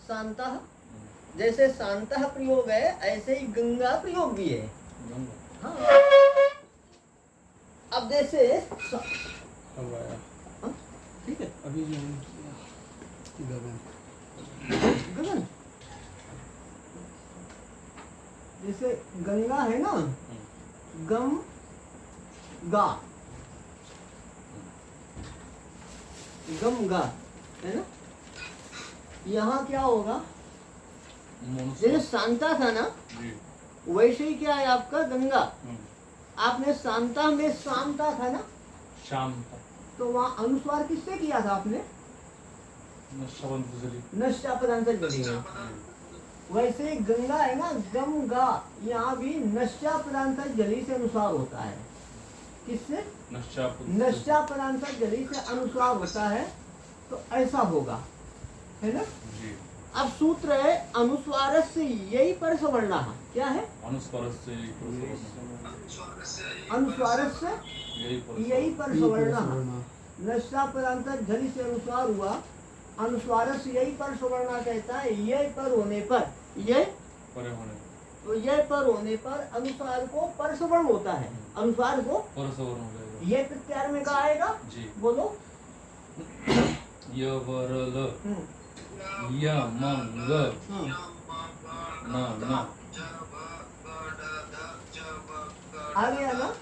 शांतः, जैसे शांतः प्रयोग है ऐसे ही गंगा प्रयोग भी है। हाँ, अब जैसे ठीक है, अभी जो गगन गगन, जैसे गंगा है ना, गम गा, गम गा है ना, यहाँ क्या होगा, जैसे शांता था ना वैसे ही क्या है आपका गंगा। आपने शांता में शांता था ना, शाम तो वहाँ अनुस्वार किससे किया था आपने, नश्चापदांतर्जली में। वैसे गंगा है ना, गम गा, यहाँ भी नश्चापदांतर्जली से अनुस्वार होता है। किससे, नश्चापदांतर्जली से अनुस्वार होता है, तो ऐसा होगा, है ना। अब सूत्र है अनुस्वार से यही पर सवर्णा, क्या है, अनुस्वार से यही पर सवर्णा, नश्चापदांतर झली से अनुस्वार हुआ, अनुस्वार से यही पर सवर्णा कहता है, ये पर होने पर, ये तो ये पर होने पर अनुस्वार को पर सवर्ण होता है, अनुस्वार को पर सवर्ण हो जाएगा। ये प्रत्यार में कहा आएगा, बोलो, यवरल यमंग न आ गया ना।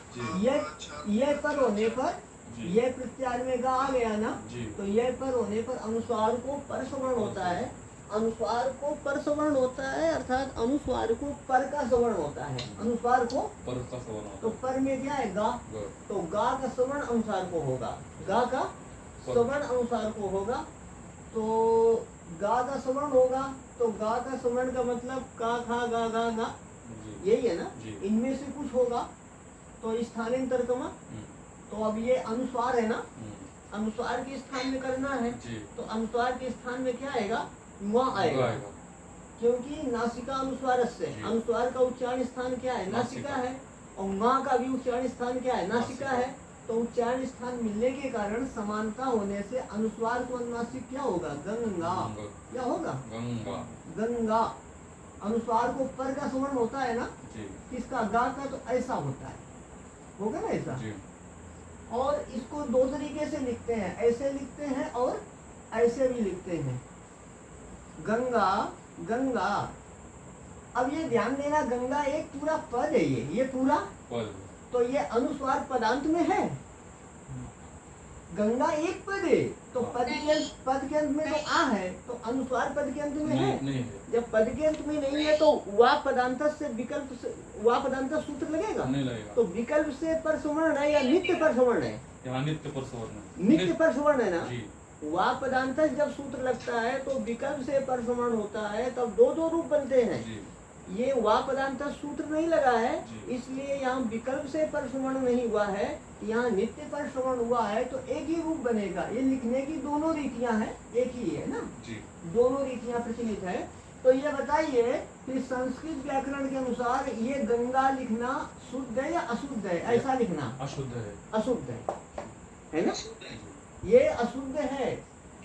ये पर होने पर, ये प्रत्यार में गा आ गया ना, तो ये पर होने पर अनुस्वार को पर सवर्ण होता है, अनुस्वार को पर सवर्ण होता है, अर्थात अनुस्वार को पर का सवर्ण होता है, अनुस्वार को पर का सवर्ण। तो पर में क्या है, गा, तो गा का सवर्ण अनुसार को होगा, गा का सवर्ण अनुसार को होगा, तो गा का सवर्ण होगा, तो गा का सवर्ण का मतलब का खा गा गा गा, यही है ना, इनमें से कुछ होगा, तो स्थानांतर कमा। तो अब ये अनुस्वार है ना, अनुस्वार के स्थान में करना है, तो अनुस्वार के स्थान में क्या आएगा, वहाँ आएगा, क्योंकि नासिका अनुस्वार से, अनुस्वार का उच्चारण स्थान क्या है, नासिका है, और माँ का भी उच्चारण स्थान क्या है, नासिका है, तो उच्चारण स्थान मिलने के कारण समानता होने से अनुस्वार को अनुनासिक क्या होगा, गंगा, क्या होगा, गंगा, गंगा। अनुस्वार को पर का सवर्ण होता है ना, किसका, गा का, तो ऐसा होता है, होगा ना ऐसा। और इसको दो तरीके से लिखते हैं, ऐसे लिखते हैं और ऐसे भी लिखते हैं, गंगा गंगा। अब ये ध्यान देना, गंगा एक पूरा पद है, ये पूरा पद, तो ये अनुस्वार पदांत में है, गंगा एक पद है, तो पद के अंत में तो आ है, तो अनुस्वार पद के अंत में है, जब पद के अंत में नहीं है तो वा पदांत से विकल्प से, वा पदांत सूत्र लगेगा, नहीं लगेगा, तो विकल्प से पर सवर्ण है या नित्य पर सवर्ण है, यहाँ नित्य पर सवर्ण, नित्य पर सवर्ण है ना। वा पदांत जब सूत्र लगता है तो विकल्प से पर सवर्ण होता है, तब दो रूप बनते हैं। ये वा पदांत सूत्र नहीं लगा है, इसलिए यहाँ विकल्प से पर सवर्ण नहीं हुआ है, यहाँ नित्य पर सवर्ण हुआ है, तो एक ही रूप बनेगा। ये लिखने की दोनों रीतियां हैं, एक ही है ना, दोनों रीतियां प्रचलित है। तो ये बताइए कि संस्कृत व्याकरण के अनुसार ये गंगा लिखना शुद्ध है या अशुद्ध है, ऐसा लिखना अशुद्ध है, अशुद्ध है ना, ये अशुद्ध है,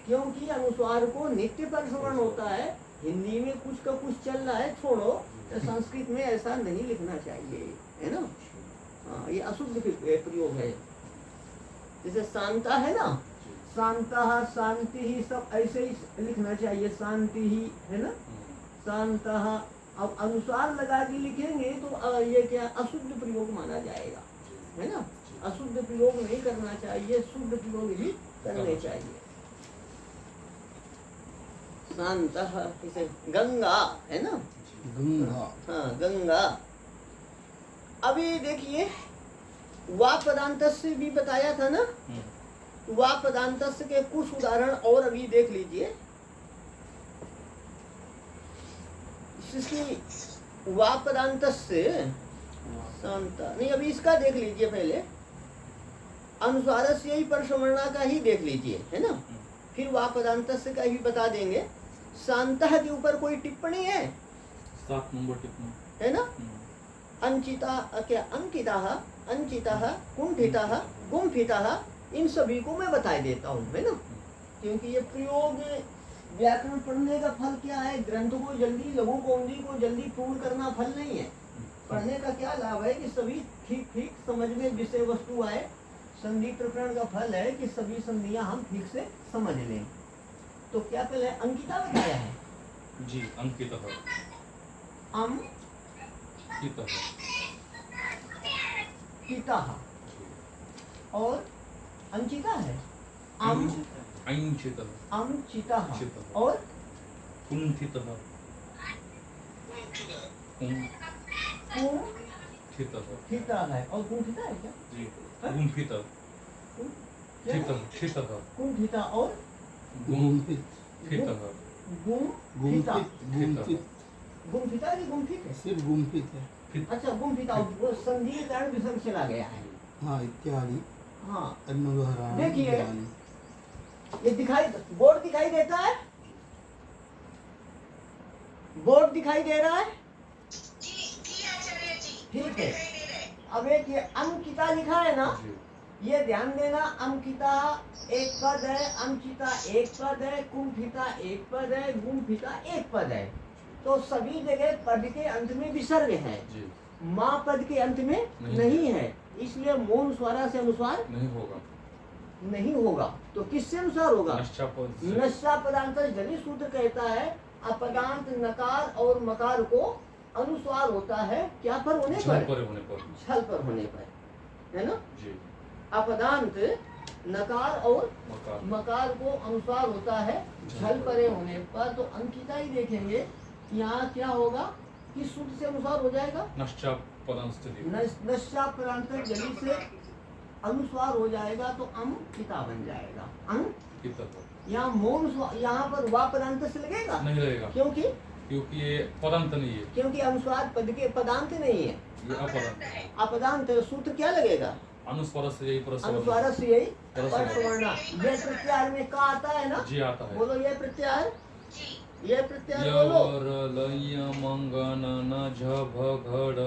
क्योंकि अनुस्वार को नित्य पर सवर्ण होता है। हिंदी में कुछ का कुछ चल रहा है, छोड़ो, तो संस्कृत में ऐसा नहीं लिखना चाहिए, है ना। हाँ, ये अशुद्ध प्रयोग है। जैसे शांता है ना, शांता शांति ही, सब ऐसे ही लिखना चाहिए, शांति ही, है ना, शांता। अब अनुसार लगा के लिखेंगे तो ये क्या अशुद्ध प्रयोग माना जाएगा, है ना, अशुद्ध प्रयोग नहीं करना चाहिए, शुद्ध प्रयोग ही करने चाहिए। शांतः, इसे गंगा है ना, गंगा, हाँ गंगा। अभी देखिए वा पदांतस्य भी बताया था ना, वा पदांतस्य के कुछ उदाहरण और अभी देख लीजिए। वा पदांतस्य शांता नहीं, अभी इसका देख लीजिए पहले, अनुस्वारस्य ही परसवर्णा का ही देख लीजिए, है ना, फिर वा पदांतस्य का ही बता देंगे। शांतः के ऊपर कोई टिप्पणी है, 7 नंबर टिप्पणी है ना। अंचिता क्या, अंकिताः, अंचिताः, कुंठिताः, गुम्फिताः, इन सभी को मैं बता देता हूँ, है ना, क्योंकि ये प्रयोग व्याकरण पढ़ने का फल क्या है? ग्रंथ को जल्दी, लघु कौमुदी को जल्दी पूर्ण करना फल नहीं है। पढ़ने का क्या लाभ है कि सभी ठीक ठीक समझ में विषय वस्तु आए। संधि प्रकरण का फल है कि सभी संधियां हम ठीक से समझ लें। तो क्या पहले अंकिता बताया है? जी, अंकितः। कितः और अंकिता है। अंचितः। अंचितः चितः। और कुंठितः। कुंठितः है और कुंठिता है क्या? जी, हाँ? गुंफितः। क्या है? ठितः। कुंठिता और गुंफितः। गुंफिता। गुंफिता की गुंफित है? सिर्फ गुम्फित है। अच्छा गुंफिता, वो संधि के कारण विसर्ग चला गया है। हाँ, इत्यादि हाँ अन्नोदाहरण। देखिए, ये दिखाई, बोर्ड दिखाई देता है? बोर्ड दिखाई दे रहा है? ठीक है। अब एक ये अंकिता लिखा है ना, ये ध्यान देना, अंकिता एक पद है, अंकिता एक पद है, कुंठिता एक पद है, गुंफिता एक पद है। तो सभी जगह पद के अंत में विसर्ग है, माँ पद के अंत में नहीं है। इसलिए मौन स्वरा से अनुस्वार नहीं होगा। तो किससे अनुसार होगा? नश्चा पदांतर जली सूत्र कहता है अपदांत नकार और मकार को अनुस्वार होता है क्या पर होने पर? छल पर होने पर, है ना? अपदांत नकार और मकार को अनुस्वार होता है छल परे होने पर। तो अंकिता ही देखेंगे, यहाँ क्या होगा? किस सूत्र से अनुसार हो जाएगा? नश्चा पदांतर जली से अनुस्वार हो जाएगा तो अंकिता बन जाएगा। यहाँ मौन, यहाँ पर वा पदांत से लगेगा? नहीं लगेगा। क्योंकि ये पदांत नहीं है, क्योंकि अनुस्वार पद के पदांत नहीं है, ये अपदांत। सूत्र क्या लगेगा? अनुस्वार से यही परसवर्ण। ये प्रत्याहार में का आता है ना? जी आता है। बोलो ये प्रत्याहार, ये प्रत्याहार बोलो। मंगन न झ भ घ ध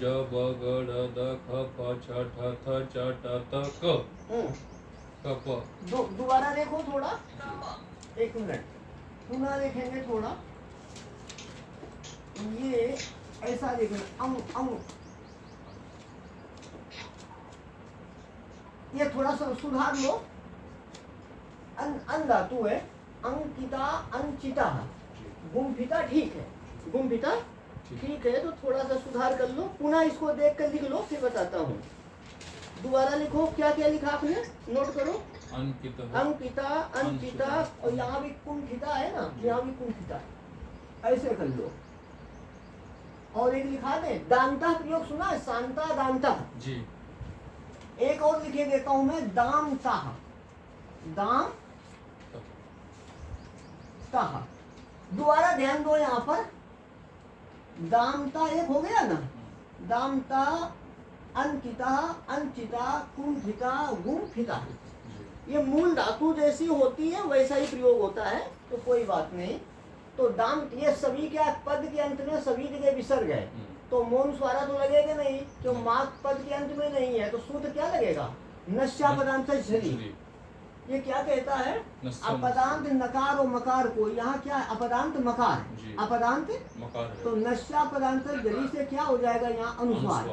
ज ब ग द ख प छ ठ थ च ट त क प। दोबारा देखो थोड़ा, एक मिनट पुनः देखेंगे थोड़ा। ये ऐसा देखना, ये थोड़ा सा सुधार लो। अन धातु है, अंकिता अंचिता, गुंफिता ठीक है, गुंफिता ठीक है। तो थोड़ा सा सुधार कर लो, पुनः इसको देख कर लिख लो, फिर बताता हूँ। दोबारा लिखो, क्या क्या लिखा आपने, नोट करो। अंकिता अंचिता, और यहाँ भी कुंठिता है ना, यहाँ भी कुंठिता, ऐसे कर लो। और एक लिखा दे, दांता प्रयोग सुना है? शांता दांता जी। एक और लिखे देता हूं मैं, दामता, दाम ताहा। दोबारा ध्यान दो, यहाँ पर दामता एक हो गया ना, दामता अंकिता अंचिता कुंठिता गुंफिता। ये मूल धातु जैसी होती है वैसा ही प्रयोग होता है, तो कोई बात नहीं। तो दाम, ये सभी क्या पद के अंत में सभी जगह विसर्ग है, तो मौन स्वारा तो लगेगा नहीं, क्यों मात पद के अंत में नहीं है। तो सूत्र क्या लगेगा? नश्चा पदांत झली। ये क्या कहता है? अपदांत नकार और मकार को, यहाँ क्या है? अपदांत मकार, अपदांत मकार। तो नश्चा पदांत झली से क्या हो जाएगा? यहाँ अनुस्वार।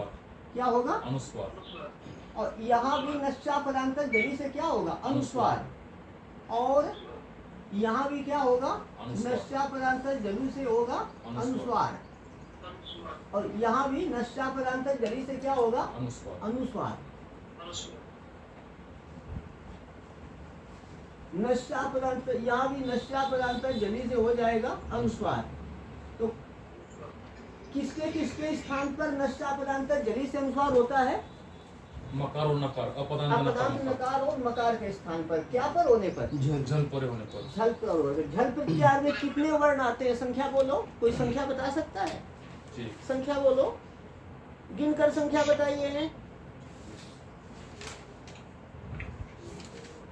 क्या होगा? अनुस्वार। और यहाँ भी नश्चा पदांत झली से क्या होगा? अनुस्वार। और यहाँ भी क्या होगा? नश्चा पदांत जलू से होगा अनुस्वार। और यहाँ भी नश्चा पदांत जली से क्या होगा? अनुस्वार। नश्चा पदांत, यहाँ भी नश्चा पदांत जली से हो जाएगा अनुस्वार। तो किसके किसके स्थान पर नश्चा पदांत जली से अनुस्वार होता है? मकार और नकार, अपदांत नकार और मकार के स्थान पर, क्या पर होने पर? झल पर होने पर। झल पर होने। झल प्रत्याहार में कितने वर्ण आते हैं? संख्या बोलो, कोई संख्या बता सकता है? जी। संख्या बोलो, गिनकर संख्या बताइए।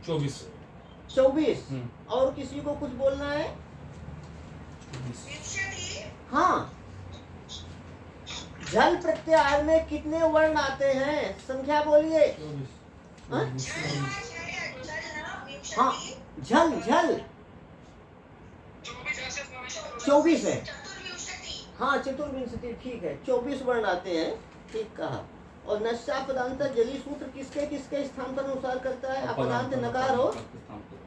24। 24। और किसी को कुछ बोलना है? हाँ, झल प्रत्याहार में कितने वर्ण आते हैं? संख्या बोलिए। हाँ, झल झल 24 है। हाँ चतुर्विंशति ठीक है, 24 वर्ण आते हैं, ठीक कहा। और नश्चा पदांत जली सूत्र किसके किसके स्थान पर अनुसार करता है? अपदांत नकार और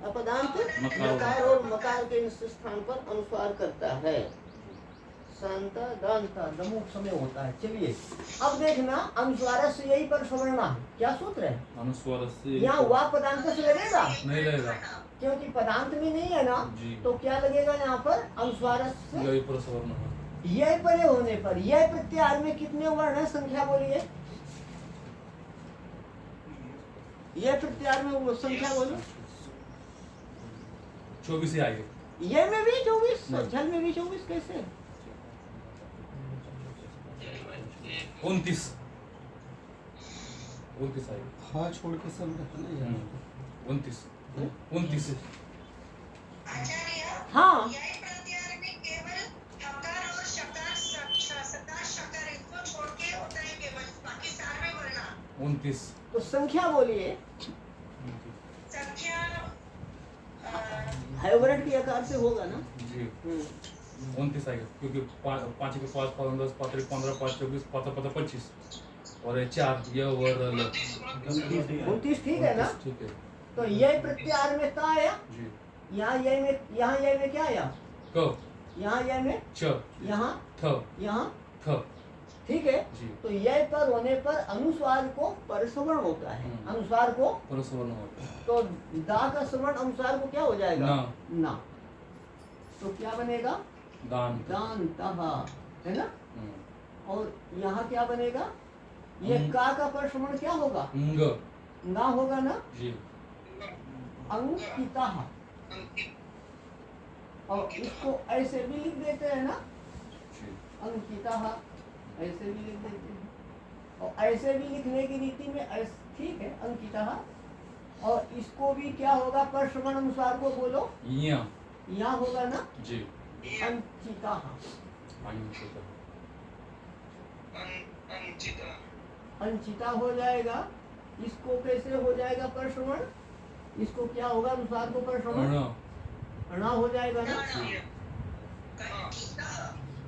अपदांत नकार और मकार के स्थान पर अनुसार करता है। शांता दांता दमुख समय होता है। चलिए अब देखना, अनुस्वार से यही पर सवर्णा क्या सूत्र है? अनुस्वार से यहाँ वाक पदांत से लगेगा नहीं लगेगा, क्योंकि पदांत में नहीं है ना, जी। तो क्या लगेगा यहाँ पर? अनुस्वार से यही पर सवर्ण है। यह परे होने पर यह प्रत्याहार में कितने वर्ण है? संख्या बोलिए, यह प्रत्याहार में वो संख्या बोलो। 24 ही आएगी। ये में भी 24, झल में भी 24 कैसे? 29 आएगी। हाँ छोड़ के सब रहता ना यार। 29 हाँ उनतीस तो संख्या बोलिए, हाइब्रिड के आकार से होगा ना जी। 29 आएगा, क्योंकि 5 के 5 15 5 15 5 24 5 25 और 4 ये और 29 ठीक है ना? ठीक है तो यह प्रत्याहार में ता आया, जी। यहाँ यह में क्या आया? क यहाँ यह में, च यहाँ थ यहाँ थ ठीक है। जी। तो यह पर होने पर अनुस्वार को परसवर्ण होता है, अनुस्वार को परसवर्ण होता है। तो दा का सवर्ण अनुसार को क्या हो जाएगा? ना। ना। तो क्या बनेगा? दान दान तहा, है ना? हम्म। और यहाँ क्या बनेगा? ये का परसवर्ण क्या होगा? अंग ना होगा ना? जी। अंकिता। और इसको ऐसे भी लिख देते हैं ना, जी। अंकिता, ऐसे भी लिख देते हैं। और ऐसे भी लिखने की रीति में ठीक है, अंकिता। और इसको भी क्या होगा? परसवर्ण अनुसार को बोलो, यहाँ होगा ना जी। अंकिता। अंकिता हो जाएगा। इसको कैसे हो जाएगा परसवर्ण? इसको क्या होगा अनुसार को परसवर्ण? अणा हो जाएगा ना।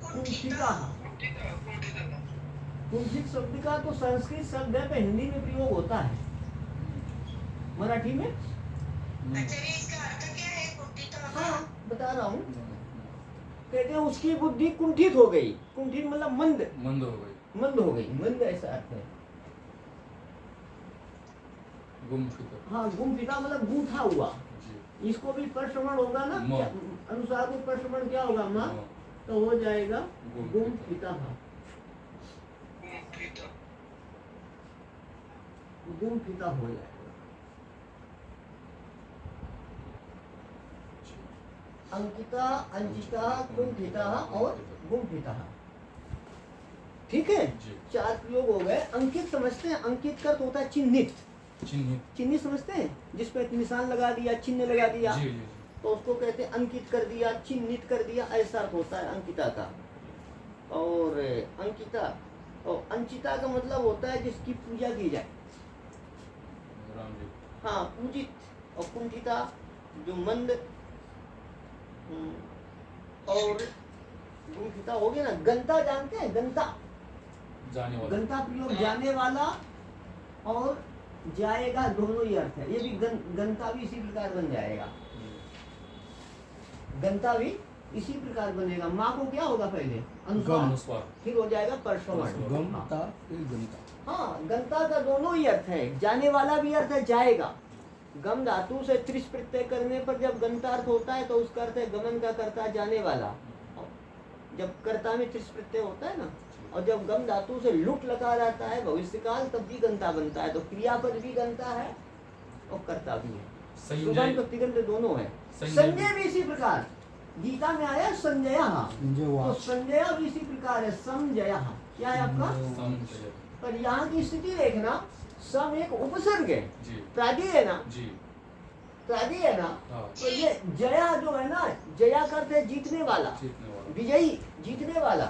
कुंठिता, कुंठित शब्द का तो संस्कृत शब्द है, तो हिंदी में प्रयोग होता है, मराठी में। हाँ बता रहा हूँ, कहते हैं उसकी बुद्धि कुंठित हो गई। कुंठित मतलब मंद, मंद हो गई, मंद हो गई, मंद ऐसा अर्थ है। गुमफिता। हाँ गुमफिता मतलब गूंथा हुआ। जी। इसको भी परसवर्ण होगा ना, अनुसार को परसवर्ण क्या होगा? माँ, तो हो जाएगा गुमफिता। गुमफिता हो जाएगा। अंकिता, अंचिता, कुंठिता और गुमफिता। ठीक है, चार प्रयोग हो गए। अंकित समझते हैं? अंकित का अर्थ होता है चिन्हित। चिन्हित समझते हैं? जिस पे निशान लगा दिया, चिन्ह लगा दिया, जी, जी। तो उसको कहते हैं अंकित कर दिया, चिन्हित कर दिया, ऐसा अर्थ होता है अंकिता का। और अंकिता और अंचिता का मतलब होता है जिसकी पूजा की जाए। हाँ पूजित। और कुंठिता जो मंद। और गुमफिता हो गया ना। गंता जानते हैं? गंता, जाने वाला। गंता प्रयोग जाने वाला और जाएगा, दोनों ही अर्थ है। ये भी गंता भी इसी प्रकार बन जाएगा, गंता भी इसी प्रकार बनेगा। माँ को क्या होगा? पहले अनुस्वार, फिर हो जाएगा परसवर्ण। गमता फिर गंता। हाँ गंता का दोनों ही अर्थ है, जाने वाला भी अर्थ है, जाएगा। गम धातु से त्रिश प्रत्यय करने पर जब गंता अर्थ होता है तो उसका अर्थ है गमन का कर्ता, जाने वाला। जब कर्ता में त्रिश प्रत्यय होता है ना, और जब गम धातु से लुट लगा रहता है भविष्यकाल, तब भी गंता बनता है। तो क्रियापद भी गंता है और कर्ता भी है। सुबंत तिगंत दोनों है। संजय भी इसी प्रकार, गीता में आया संजय, तो संजय भी इसी प्रकार है। समजय क्या है आपका? पर यहाँ की स्थिति देखना, सम एक उपसर्ग है, प्रादि है ना, प्रादि है ना। तो ये जया जो है ना, जया करते हैं जीतने वाला, विजयी, जीतने वाला।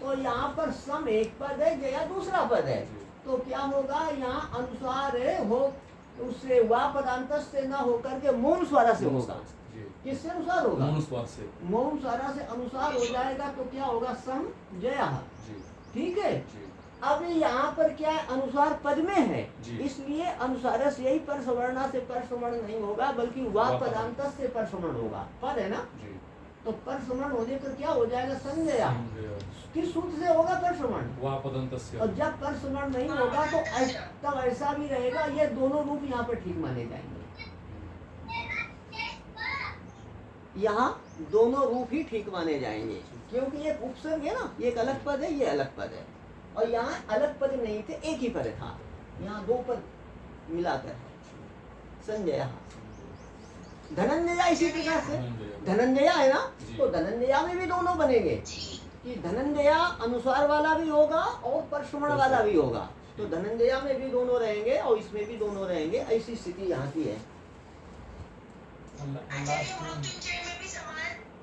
तो यहाँ पर सम एक पद है, जया दूसरा पद है। तो क्या होगा? यहाँ अनुसार हो, उससे वा पदांत से न होकर के मौन स्वारा से होगा। किससे अनुसार होगा? मौनुस्वार से। मौनुसारा से अनुसार हो जाएगा तो क्या होगा? समझया। जी ठीक है। जी अब यहाँ पर क्या है? अनुसार पद में है, जी। इसलिए अनुसार से यही परसवर्णा से परसवर्ण नहीं होगा, बल्कि वा पदांत से परसवर्ण होगा। पद है ना, जी। तो परसवर्ण होने पर क्या हो जाएगा? संज्ञा। संज्ञा। किस सूत्र से होगा परसवर्ण? वा पदंतस्य। और जब परसवर्ण नहीं होगा तो तब ऐसा भी रहेगा, ये दोनों रूप यहाँ पर ठीक माने जाएंगे। यहाँ दोनों रूप ही ठीक माने जाएंगे, क्योंकि ये उपसर्ग है ना, ये एक अलग पद है, ये अलग पद है, और यहाँ अलग पद नहीं थे, एक ही पद था, यहाँ दो पद मिलाकर संजय। धनंजया इसी प्रकार से धनंजया है ना, तो धनंजया में भी दोनों बनेंगे कि धनंजया अनुसार वाला भी होगा और परसवर्ण वाला भी होगा, तो धनंजया में भी दोनों रहेंगे और इसमें भी दोनों रहेंगे। ऐसी स्थिति यहाँ की है।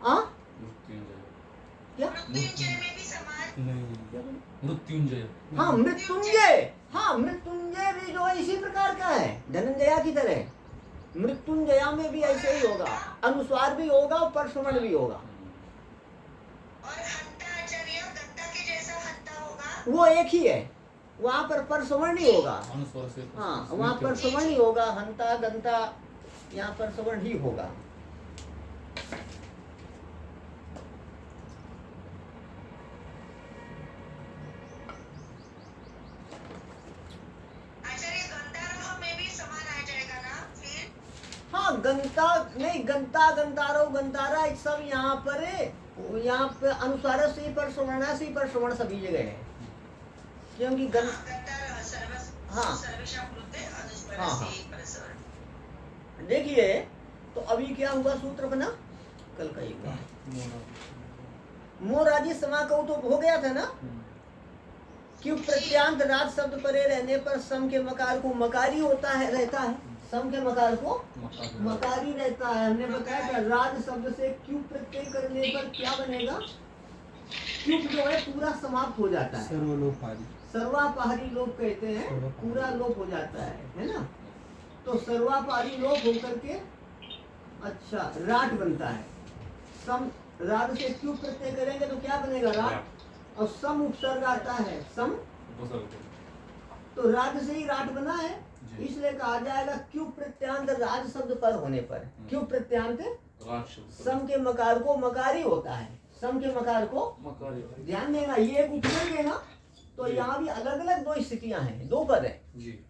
हाँ क्या? मृत्युंजय। हाँ मृत्युंजय, हाँ मृत्युंजय भी जो है इसी प्रकार का है, धनंजया की तरह। मृत्युंजया में भी ऐसे ही होगा, अनुस्वार भी होगा और परसवर्ण भी होगा। वो एक ही है, वहाँ पर परसवर्ण ही होगा। हाँ वहाँ परसवर्ण ही होगा, हंता गंता, यहाँ परसवर्ण ही होगा। हाँ गंता नहीं, गंता गंतारो गंतारा सब यहाँ पर अनुसार से परसवर्ण से परसवर्ण सभी जगह है, क्योंकि हाँ हाँ देखिए, तो अभी क्या हुआ? सूत्र बना कल का ही हुआ। मोराजी समाकौ तो हो गया था ना, क्यों प्रत्यांत राज शब्द परे रहने पर सम के मकार को मकारी होता है, रहता है, सम के मकार को मकारी रहता है। हमने बताया था राज शब्द से क्यों प्रत्यय करने पर क्या बनेगा? क्यों जो है पूरा समाप्त हो जाता है, सर्वापहारी लोप कहते हैं, पूरा लोप हो जाता है ना, तो सर्वापहारी लोप होकर के अच्छा राट बनता है। सम राज से क्यों प्रत्यय करेंगे तो क्या बनेगा? राट, और सम उपसर्ग आता है, सम, तो राज से ही राट बना है, इसलिए कहा जाएगा क्यों प्रत्यांत राज शब्द पर होने पर। क्यों प्रत्यांत सम के मकार को मकारी होता है, सम के मकार को ध्यान देना, ये एक उपसर्ग है ना, तो यहाँ भी अलग अलग दो स्थितियां हैं, दो पद है।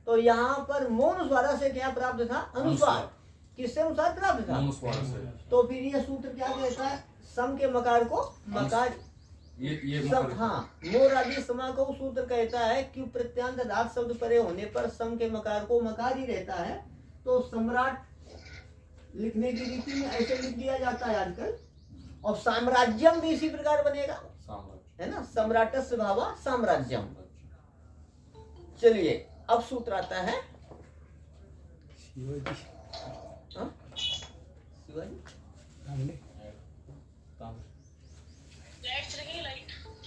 तो यहाँ पर मौन स्वारा से क्या प्राप्त था? अनुस्वार। किससे अनुसार प्राप्त था? तो फिर ये सूत्र क्या कहता है? सम के मकार को मकार, सम, हाँ मोराजी समा को सूत्र कहता है कि प्रत्यांत राज शब्द परे होने पर सम के मकार को मकार ही रहता है। तो सम्राट लिखने की रीति में ऐसे लिख दिया जाता है आजकल, और साम्राज्यम भी इसी प्रकार बनेगा, है ना, सम्राटस्य भावा साम्राज्यम। चलिए अब सूत्र आता है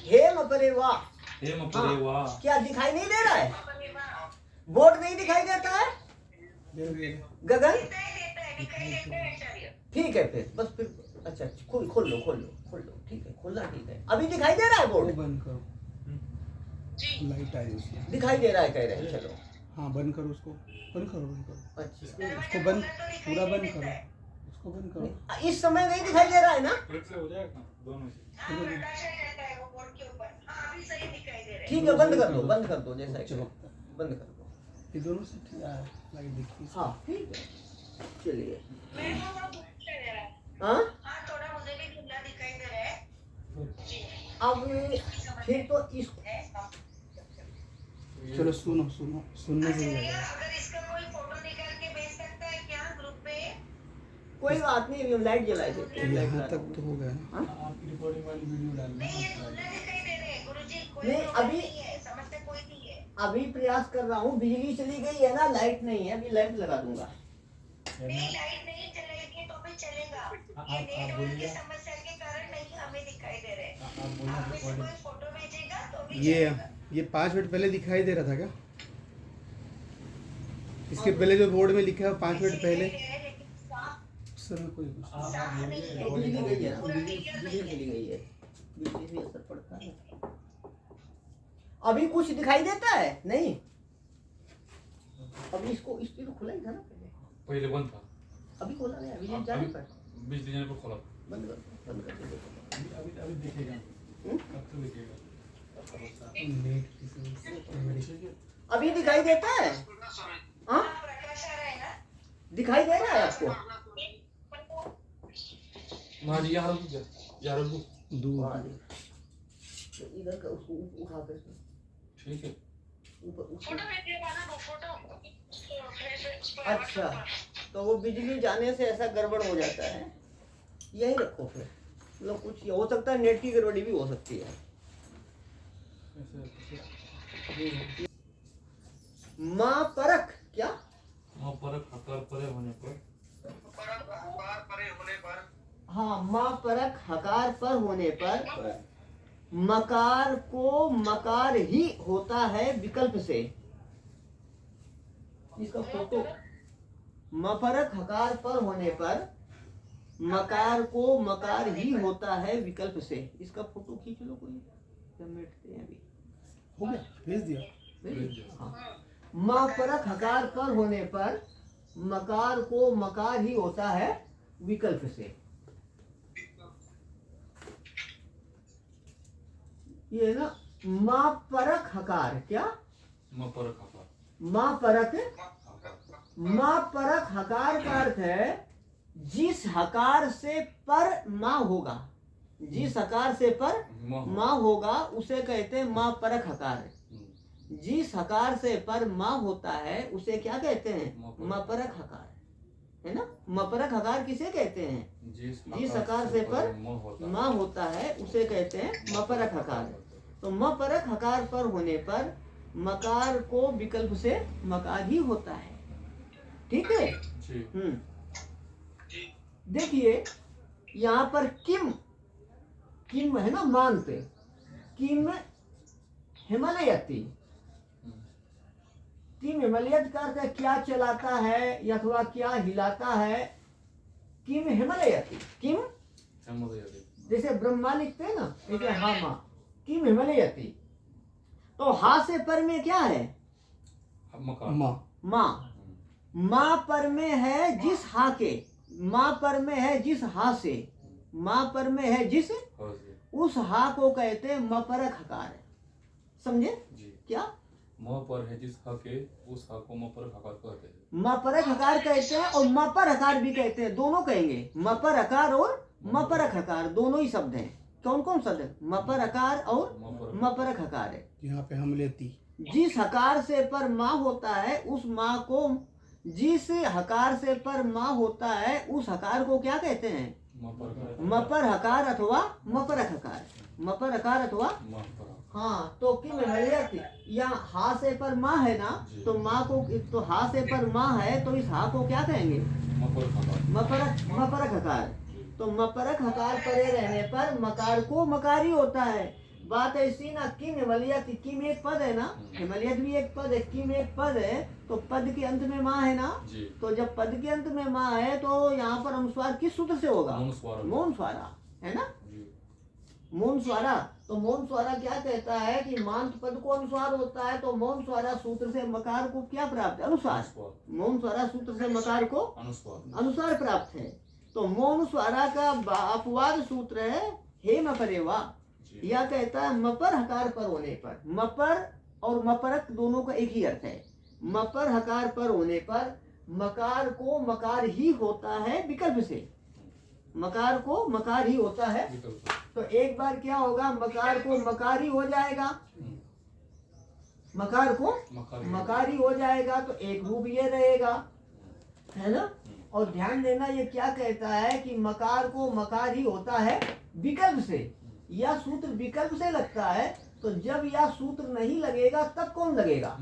हेम परेवा। क्या दिखाई नहीं दे रहा है? बोर्ड नहीं दिखाई देता है? गगन ठीक है, फिर बस फिर अच्छा खोल लो, ठीक है, खोलना ठीक है। अभी दिखाई दे रहा है बोर्ड? बंद करो, लाइट आ रही है, दिखाई दे रहा है, कह रहे हैं। चलो हाँ बंद करो उसको, बंद करो। अच्छा उसको बंद, पूरा बंद करो, उसको बंद करो। इस समय नहीं दिखाई दे रहा है ना? हो जाएगा दोनों से। ठीक है, बंद कर दो जैसा चलो बंद कर दो। ये दोनों से लाइट दिखती है। हाँ ठीक है, चलिए। हाँ अब फिर तो इस चलो सुनने से लगेगा। कोई बात नहीं, लाइट जलाए थे, यहाँ तक तो हो गया ना। आपकी रिकॉर्डिंग वाली वीडियो डालना। नहीं अभी प्रयास कर रहा हूँ। बिजली चली गई है ना, लाइट नहीं है, अभी लाइट लगा दूंगा। लाइट नहीं चलेगी तो भी चलेगा। ये नेटवर्क की समस्या के कारण नहीं हमें दिखाई दे रहे। आप मुझे कोई फोटो भेजेगा तो भी ये 5 मिनट पहले दिखाई दे रहा था क्या? इसके पहले जो बोर्ड में लिखा है 5 मिनट पहले पिक्चर में कोई कुछ नहीं। आप बोलिए तो बिजली गई है ना, पूरा बिजली clear बिजली नहीं है। चली गई है, बिजली से असर पड़ता है। अभी कुछ दिखाई देता है नहीं? अभी इसको तो खुला ही था ना पहले, पहले बंद था, अभी खोला नहीं, अभी अब जाने अभी पर बिजली जाने पर खोला। बंद कर दो। अभी देखेगा, अब तो देखेगा। नेट किसी अभी दिखाई देता है? हाँ, प्रकाश आ रहा है ना? दिखाई दे रहा है आपको? माँ जी यहाँ रुक जा, यहाँ रुक। दूर तो इधर का उसको उठा कर ठीक है। ऊपर फोटो भेजिएगा ना, वो फोटो अच्छा, तो वो बिजली जाने से ऐसा गड़बड़ हो जाता है, यही रखो फिर। मतलब कुछ हो सकता है, नेट की गड़बड़ी भी हो सकती है। माँ परख क्या? माँ परख हकार परे होने पर, हाँ, माँ परख हकार पर होने पर मकार को मकार ही होता है विकल्प से। इसका फोटो, मफरक हकार पर होने पर मकार को मकार ही होता है विकल्प से। इसका फोटो खींच लो कोई, समेटते हैं अभी। हो गया, भेज दिया। हाँ। मफरक हकार पर होने पर मकार को मकार ही होता है विकल्प से। ये ना माँ परक हकार, क्या? माँ परख हकार, माँ परक, हकार। माँ परक हकार का अर्थ है जिस हकार से पर माँ होगा, जिस हकार से पर माँ होगा उसे कहते हैं माँ परक हकार। जिस हकार से पर माँ होता है उसे क्या कहते हैं? माँ परक हकार, है ना? मपरक हकार किसे कहते हैं? जिस हकार से पर माँ होता है उसे कहते हैं मपरक हकार। तो मपरक हकार पर होने पर मकार को विकल्प से मकार ही होता है। ठीक है। देखिए यहाँ पर किम, किम है ना मान पे, किम हिमालयती। किम हिमालयत का अर्थ है क्या चलाता है या अथवा क्या हिलाता है। किम हिमालयती, किम जैसे ब्रह्मा लिखते हैं ना, ऐसे हा माँ, किम हिमालयती। तो हा से पर में क्या है? माँ। माँ पर में है जिस हा के, माँ पर में है जिस हा से, माँ पर में है जिस, उस हा को कहते हैं मपरक हकार। समझे क्या? माँ पर है जिस हा के, उस हा को मपरक हकार कहते हैं। मपरक हकार कहते हैं और मपर हकार भी कहते हैं, दोनों कहेंगे। मपर हकार और मपरक हकार दोनों ही शब्द हैं। कौन कौन शब्द है? मपर हकार और मपरक हकार है। यहाँ पे हम लेती, जिस हकार से पर माँ होता है उस माँ को, जिस हकार से पर माँ होता है उस हकार को क्या कहते हैं? मपर हकार अथवा मपरक हकार। मपर हकार अथवा, हाँ। तो किम हिमालयती, यहाँ हा से पर माँ है ना, तो माँ को, तो हा से पर माँ है तो इस हा को क्या कहेंगे? मपरक हकार। तो मपरक हकार परे रहने पर मकार को मकार ही होता है। बात ऐसी ना, किम हिमालयती, किम एक पद है ना, हिमालयत भी एक पद है, किम एक पद है, तो पद के अंत में माँ है ना, तो जब पद के अंत में माँ है तो यहाँ पर अनुस्वार किस सूत्र से होगा? मौन स्वारा, है ना? मौन स्वारा। तो मौन स्वारा क्या कहता है कि मांत पद को अनुस्वार होता है, तो मौन स्वारा सूत्र से मकार को क्या प्राप्त है? अनुस्वार। मौन स्वारा सूत्र से मकार को अनुस्वार प्राप्त है। तो मौन स्वारा का अपवाद सूत्र है हे मपरेवा। यह कहता है मपर हकार पर होने पर, मपर और मपरक दोनों का एक ही अर्थ है। मपर हकार पर होने पर मकार को मकार ही होता है विकल्प से। मकार को मकार ही होता है। तो एक बार क्या होगा? मकार को मकार ही हो जाएगा, मकार को मकार ही हो जाएगा, तो एक रूप ये रहेगा, है ना? और ध्यान देना, ये क्या कहता है कि मकार को मकार ही होता है विकल्प से। यह सूत्र विकल्प से लगता है, तो जब यह सूत्र नहीं लगेगा तब कौन लगेगा?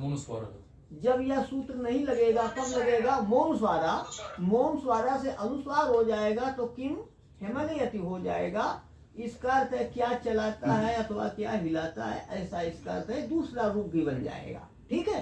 जब यह सूत्र नहीं लगेगा तब लगेगा मौन स्वारा। मौन स्वारा से अनुस्वार हो जाएगा तो किम हिमालयती हो जाएगा। इसका अर्थ है क्या चलाता है अथवा क्या हिलाता है, ऐसा इसका अर्थ है। दूसरा रूप भी बन जाएगा। ठीक है।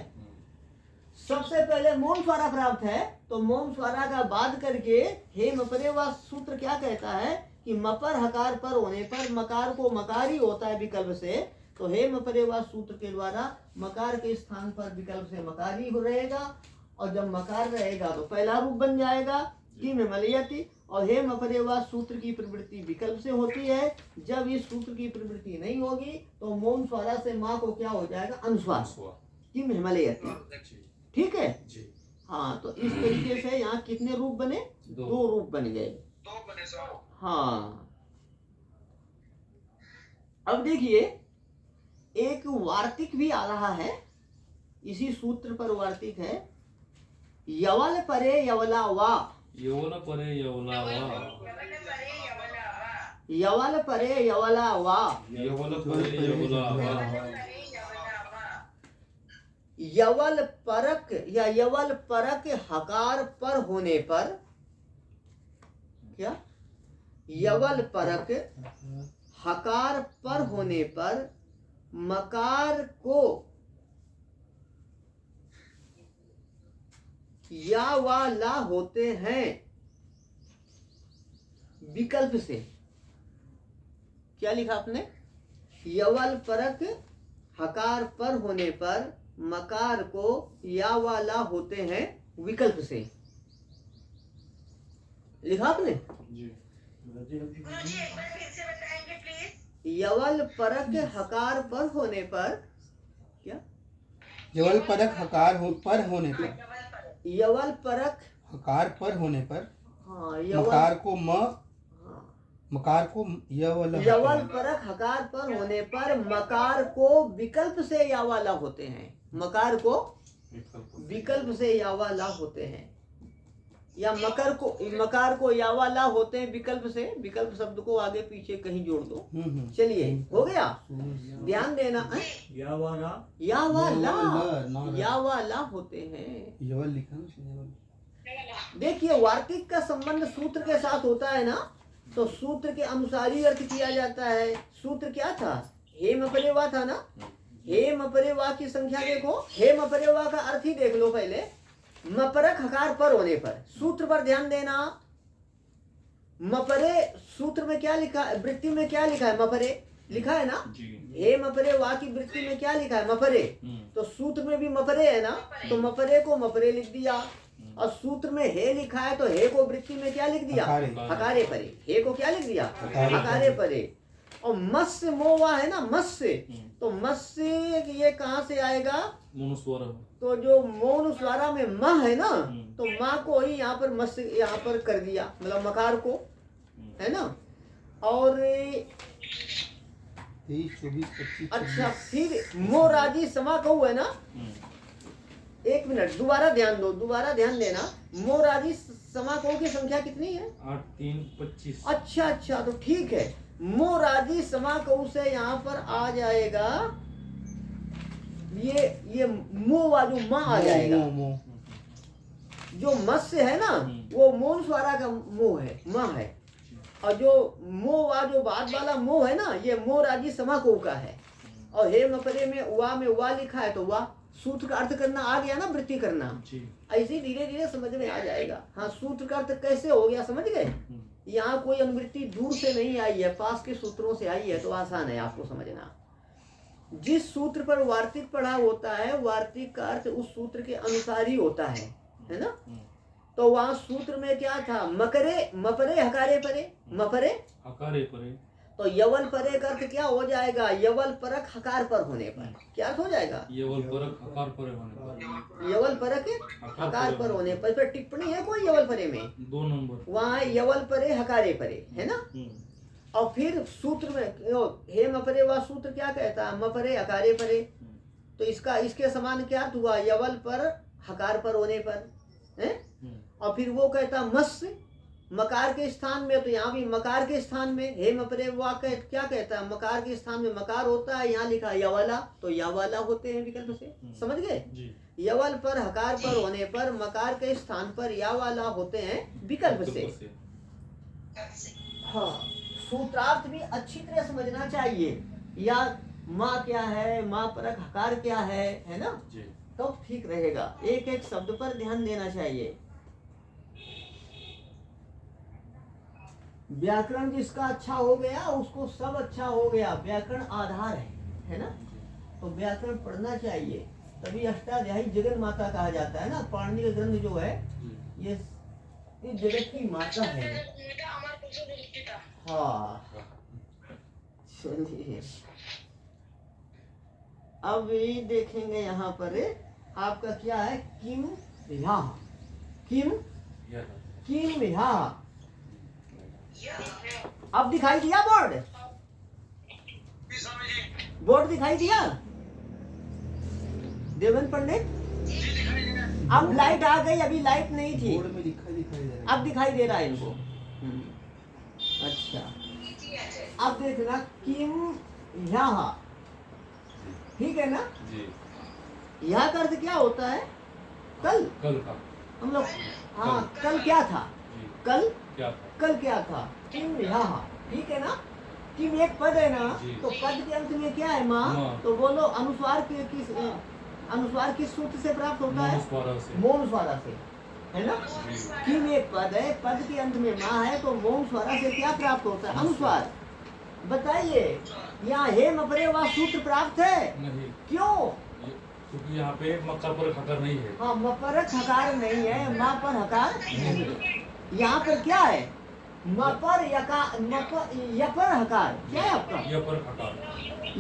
सबसे पहले मौन स्वारा प्राप्त है, तो मौन स्वारा का बाद करके हे मपरे वा सूत्र क्या कहता है कि मपर हकार पर होने पर मकार को मकार ही होता है विकल्प से, तो हे मपरे वा सूत्र के द्वारा मकार के स्थान पर विकल्प से मकार ही रहेगा, और जब मकार रहेगा तो पहला रूप बन जाएगा कि में मलयति, और हे मपरे वा सूत्र की प्रवृत्ति विकल्प से होती है। जब इस सूत्र की प्रवृत्ति नहीं होगी तो मौन स्वारा से माँ को क्या हो जाएगा, अनुस्वार कि में मलयति। ठीक है जी। हाँ, तो इस तरीके से यहाँ कितने रूप बने, दो रूप बन गए। हाँ, अब देखिए एक वार्तिक भी आ रहा है, इसी सूत्र पर वार्तिक है, यवल परे यवला वा, यवल परे यवला वा, यवल परे यवला वा, यवल परे यवला वा, यवल परक या यवल परक हकार पर होने पर, क्या यवल परक हकार पर होने पर मकार को या वा ला होते हैं विकल्प से। क्या लिखा आपने, यवल परक हकार पर होने पर मकार को या वा ला होते हैं विकल्प से, लिखा आपने जी। गुरुजी एक बार फिर से बताएंगे प्लीज। यवल परक हकार पर होने पर, क्या यवल परक हकार पर होने पर, यवल परक हकार पर होने पर हाँ मकार को यवल परक हकार पर होने पर मकार को विकल्प से यावाला होते हैं, मकार को विकल्प से यावाला होते हैं, या मकार को यावाला होते हैं विकल्प से। विकल्प शब्द को आगे पीछे कहीं जोड़ दो। चलिए हो गया, ध्यान देना। यावाला होते हैं। यवल लिखा ना। देखिए वार्तिक का संबंध सूत्र के साथ होता है ना, तो सूत्र के अनुसार ही अर्थ किया जाता है। सूत्र क्या था, हे मपरे वा था ना। हे मपरे वा की संख्या देखो, हे मपरे वा का अर्थ ही देख लो पहले। मपरक हकार पर होने पर, सूत्र पर ध्यान देना। मपरे सूत्र में क्या लिखा है, वृत्ति में क्या लिखा है, मपरे लिखा है ना। हे मपरे वा की वृत्ति में क्या लिखा है, मपरे। तो सूत्र में भी मपरे है ना, तो मपरे को मपरे लिख दिया। और सूत्र में हे लिखा है तो हे को वृत्ति में क्या लिख दिया, हकारे परे। हे को क्या लिख दिया, हकारे परे। और मत्स्य मोवा है ना, मत्स्य, तो मत्स्य ये कहाँ से आएगा, मनुस्वारा। तो जो मौन स्वारा में माँ है ना, तो माँ को ही यहाँ पर मत्स्य यहाँ पर कर दिया, मतलब मकार को, है ना। और 23, 24, 25। अच्छा फिर मोराजी समा कहू है ना। एक मिनट दोबारा ध्यान दो, दोबारा ध्यान देना। मोराजी समा कहू की संख्या कितनी है, 8, 3, 25। अच्छा अच्छा, तो ठीक है। मोराजी समा कहू से यहाँ पर आ जाएगा ये मोवा जो माँ आ जाएगा। जो मत्स्य है ना वो मौन स्वारा का मोह है, माँ है। और जो मोवा जो बाद वाला मोह है ना, ये मोराजी समा को का है। और हे मपरे में वा लिखा है, तो वा सूत्र का अर्थ करना आ गया ना, वृत्ति करना। ऐसे धीरे धीरे समझ में आ जाएगा। हाँ, सूत्र का अर्थ कैसे हो गया समझ गए। यहाँ कोई अनुवृत्ति दूर से नहीं आई है, पास के सूत्रों से आई है, तो आसान है आपको समझना। जिस सूत्र पर वार्तिक पढ़ा होता है, वार्तिक का अर्थ उस सूत्र के अनुसार ही होता है ना। तो वहाँ सूत्र में क्या था, मकरे मपरे हकारे परे, मपरे हकारे परे। तो यवल परे का अर्थ क्या हो जाएगा, यवल परक हकार पर होने पर क्या अर्थ हो जाएगा, यवल परक हकार परे होने पर। यवल परक हकार पर होने पर। फिर टिप्पणी है कोई यवल परे में, 2 नंबर वहाँ यवल परे हकारे परे है ना। और फिर सूत्र में हे मपरे वा सूत्र क्या कहता है, मपरे हकारे परे। तो इसके समान क्या अर्थ हुआ, यवल पर हकार पर होने पर है। और फिर वो कहता मत्स्य मकार के स्थान में, तो यहाँ भी मकार के स्थान में हे मपरे वा क्या कहता है, मकार के स्थान में मकार होता है, यहाँ लिखा यवाला, तो यावाला होते हैं विकल्प से। समझ गए। यवल पर हकार पर होने पर मकार के स्थान पर यावाला होते हैं विकल्प से। हाँ, सूत्रार्थ भी अच्छी तरह समझना चाहिए। या माँ क्या है, माँ परक हकार क्या है ना। तो ठीक रहेगा। एक एक शब्द पर ध्यान देना चाहिए। व्याकरण जिसका अच्छा हो गया उसको सब अच्छा हो गया। व्याकरण आधार है ना। तो व्याकरण पढ़ना चाहिए, तभी अष्टाध्यायी जगत माता कहा जाता है ना। पाणिनि का ग्रंथ जो है ये जगत की माता है। हाँ चलिए अब ये देखेंगे यहाँ पर आपका क्या है, किम ह्याः, किम ह्याः। अब दिखाई दिया बोर्ड, बोर्ड दिखाई दिया देवेंद्र पंडित? अब लाइट आ गई, अभी लाइट नहीं थी, बोर्ड में दिखाई दे रहा है। अब दिखाई दे रहा है इनको। अच्छा अब देखना, किम ह्याः, ठीक है ना। जी। यहाँ का अर्थ क्या होता है, कल। कल का हम लोग हाँ कल क्या था, जी। कल क्या था? कल क्या था, किम ह्याः, ठीक है ना। किम एक पद है ना, जी। तो पद के अंत में क्या है, माँ। माँ। तो बोलो अनुस्वार के किस अनुस्वार किस सूत्र से प्राप्त होता है, मौन से। मौन स्वारा से, है ना। जी। किम एक पद है, पद के अंत में माँ है, तो मौन स्वारा से क्या प्राप्त होता है, अनुस्वार। बताइए यहाँ हेम अपरे वह सूत्र प्राप्त है, नहीं, क्यों? क्योंकि यहाँ पे मक्का पर खकर नहीं है। हाँ मपर हकार नहीं है, माँ पर हकार नहीं है। यहाँ पर क्या है, मपर यकार, यपर हकार, क्या है आपका, यह पर खकर।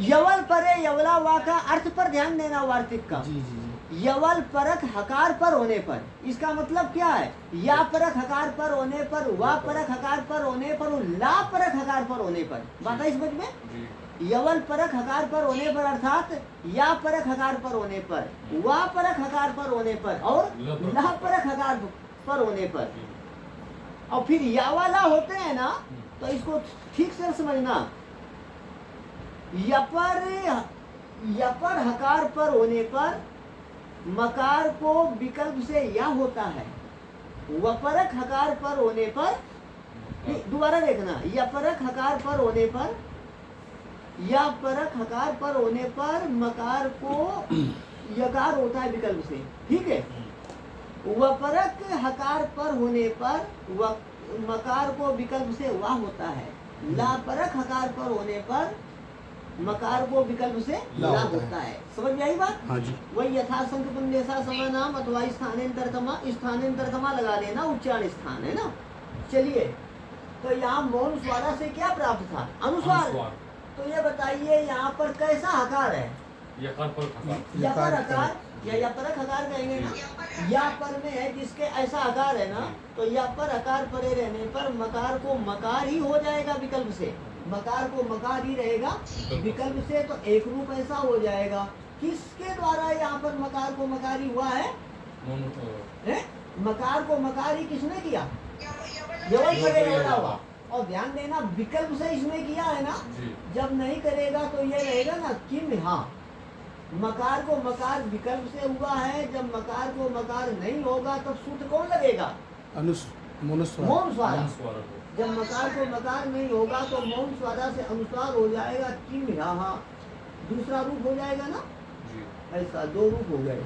यवल परे यवला वा का अर्थ पर ध्यान देना वार्तिक का। जी जी जी। यवल परक हकार पर होने पर, इसका मतलब क्या है, या परक हकार पर होने पर, वा परक हकार पर होने पर, ला परक हकार पर होने पर। बात है समझ में। जी। यवल परक हकार पर होने पर अर्थात या परक हकार पर होने पर, वा परक हकार पर होने पर और ला परक हकार पर होने पर। और फिर या वाला होते हैं ना, तो इसको ठीक से समझना। यपर हकार पर होने पर मकार को विकल्प से या होता है, वपरक हकार पर होने पर, दोबारा देखना, यपरक हकार पर होने पर, या परक हकार पर होने पर मकार को यकार होता है विकल्प से, ठीक है। वपरक हकार पर होने पर मकार को विकल्प से वाह होता है। लापरक हकार पर होने पर मकार को विकल्प से ला होता है। समझ में आई बात? हाँ जी। वही यथा संकल्पन्देशा समानाम अथवा स्थानेंतरतमा, स्थानेंतरतमा लगा लेना, उच्चारण स्थान है ना। चलिए तो यहाँ मौन स्वारा से क्या प्राप्त था, अनुस्वार। तो ये बताइए यहाँ पर कैसा हकार है, यकार पर खकर। यपर हकार या यपरक हकार कहेंगे ना। या पर में है जिसके ऐसा हकार है ना, तो या पर हकार परे रहने पर मकार को मकार ही हो जाएगा विकल्प से, मकार को मकार ही रहेगा विकल्प से, तो एक रूप ऐसा हो जाएगा। किसके द्वारा यहाँ पर मकार को मकारी हुआ है, मकार को मकारी किसने किया, यवल परे यवला हुआ। और ध्यान देना विकल्प से इसमें किया है ना, जब नहीं करेगा तो ये रहेगा ना, किम ह्याः। मकार को मकार विकल्प से हुआ है, जब मकार को मकार नहीं होगा तो सूत्र कौन लगेगा, मौन स्वारा। जब मकार को मकार नहीं होगा तो मौन स्वारा से अनुस्वार हो जाएगा, किम ह्याः। दूसरा रूप हो जाएगा ना, ऐसा दो रूप हो गए।